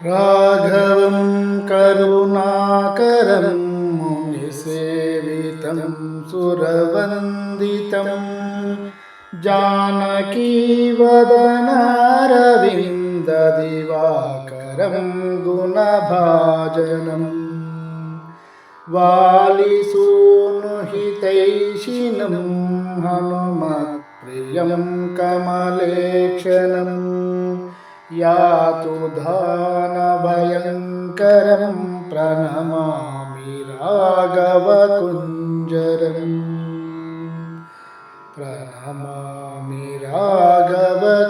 राघवं करुणाकरं मुनिसेवितं सुरवन्दितं जानकीवदनारविन्ददिवाकरं गुणभाजनम् वालिसूनुहितैषिणं हनुमत्प्रियं कमलेक्षणं यातु दानभयङ्करं प्रणमामि राघवकुञ्जरम् प्रणमामि राघवकुञ्जरम्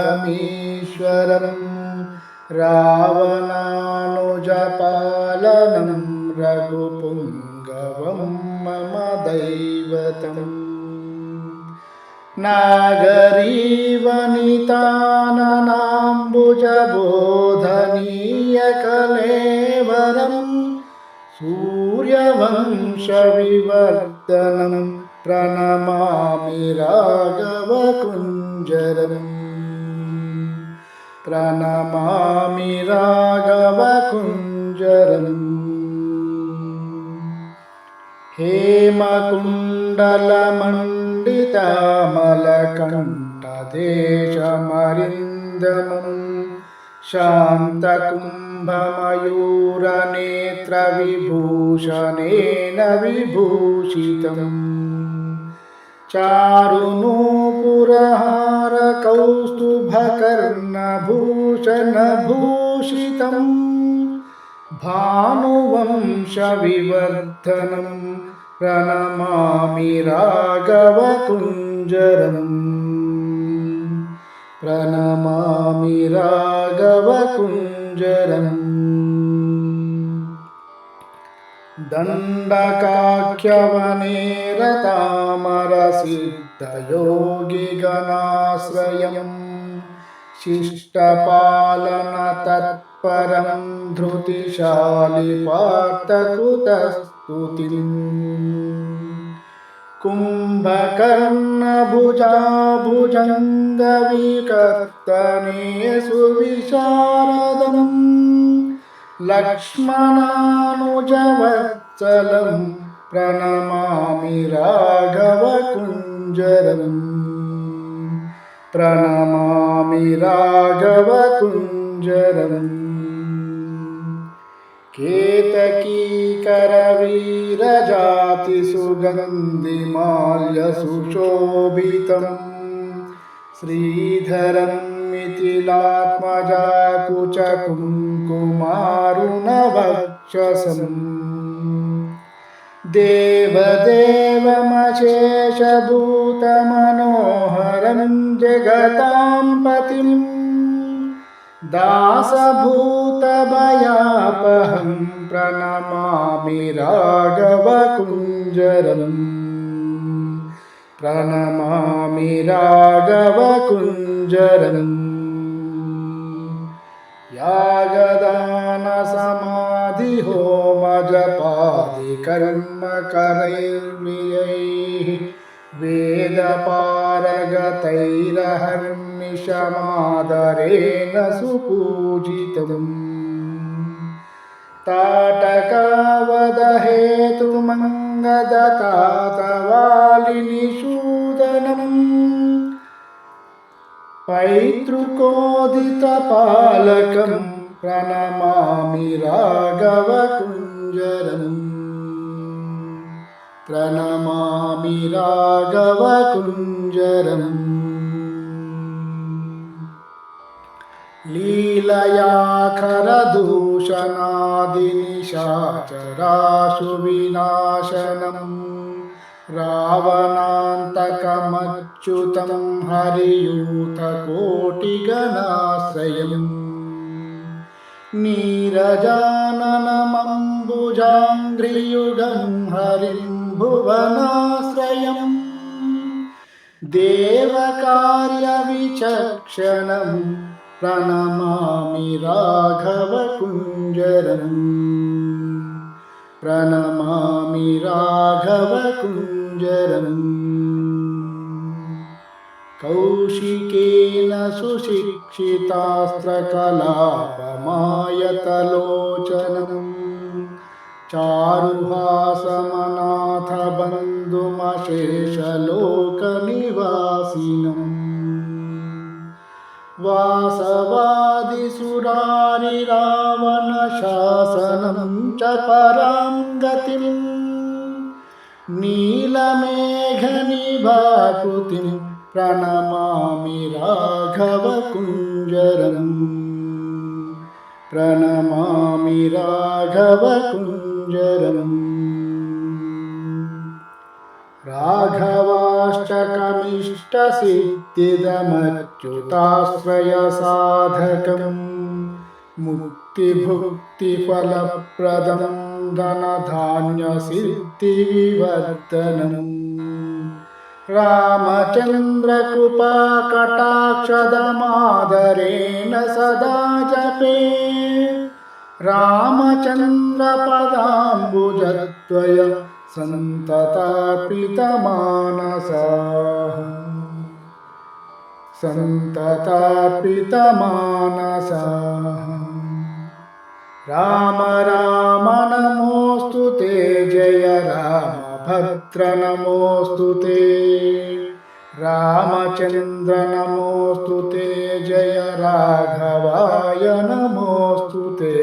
मैथिलीकुचभूषणामलनीलमौक्तिकमीश्वरं रावणानुजपालनं रघुपुङ्गवं मम दैवतम् नागरीवनिताननाम्बुजबोधनीयकलेवरम् सूर्यवंशविवर्धनं प्रणमामि राघवकुञ्जरम् प्रणमामि राघवकुञ्जरम् हेमकुण्डलमण्डितामलकण्ठदेशमरिन्दमम् शान्तकुम्भमयूरनेत्रविभूषणेन विभूषितम् चारुनूपुरहारकौस्तुभकर्णभूषणभूषितम् भानुवंशविवर्धनं प्रणमामि राघवकुञ्जरम् प्रणमामि राघवकुञ्जरम् दण्डकाख्यवनेरतामरसिद्धयोगिगणाश्रयम् शिष्टपालनतत्परं धृतिशालिपार्थकृतस्तुतिम् कुम्भकर्णभुजाभुजङ्गविकर्तने सुविशारदम् लक्ष्मणानुजवत्सलं प्रणमामि राघवकुञ्जरम् प्रणमामि राघवकुञ्जरम् केतकीकरवीरजातिसुगन्धिमाल्यसुशोभितं श्रीधरं मिथिलात्मजाकुचकुङ्कुमारुणवक्षसम् देवदेवमशेषभूतमनोहरं जगतां पतिं दासभूतभयापहं प्रणमामि राघवकुञ्जरम् प्रणमामि राघवकुञ्जरम् यागदानसमाधिहोमजपादिकर्मकरैर्व्ययैः वेदपारगतैरहर्निशमादरेण सुपूजितम् ताटकावदहेतुमङ्गदतातवालिनिषूदनम् पैतृकोदितपालकं प्रणमामि राघवकुञ्जरम् प्रणमामि राघवकुञ्जरम् लीलया खरदूषणादिनिशाचराशुविनाशनम् रावणान्तकमच्युतं हरियूथकोटिगणाश्रयम् नीरजाननमम्बुजाङ्घ्रियुगं हरिं भुवनाश्रयम् देवकार्यविचक्षणं प्रणमामि राघवकुञ्जरम् प्रणमामि राघवकुञ्जरम् कौशिकेन सुशिक्षितास्त्रकलापमायतलोचनम् चारुहासमनाथबन्धुमशेषलोकनिवासिनम् वासवादिसुरारिरावणशासनं च परां गतिम् नीलमेघनिभाकृतिं प्रणमामि राघवकुञ्जरम् प्रणमामि राघवकुञ्जरम् राघवाष्टकमिष्टसिद्धिदमच्युताश्रयसाधकम् मुक्तिभुक्तिफलप्रदं धनधान्यसिद्धिविवर्धनम् रामचन्द्रकृपाकटाक्षदमादरेण सदा जपे रामचन्द्रपदाम्बुजद्वय सन्ततार्पितमानसाः राम राम नमोऽस्तु ते जय रामभद्र नमोऽस्तु ते रामचन्द्र नमोऽस्तु ते जय राघवाय नमोऽस्तु ते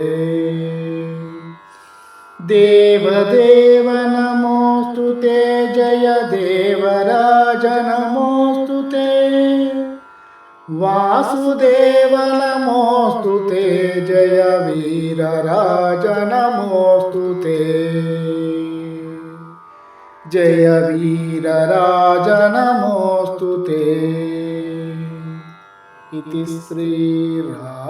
देवदेव नमोऽस्तु ते जय देवराज नमोऽस्तु ते वासुदेव नमोऽस्तु ते जय वीरराज नमोऽस्तु ते जय वीरराज नमोऽस्तु ते इति श्रीराघवाष्टकम्।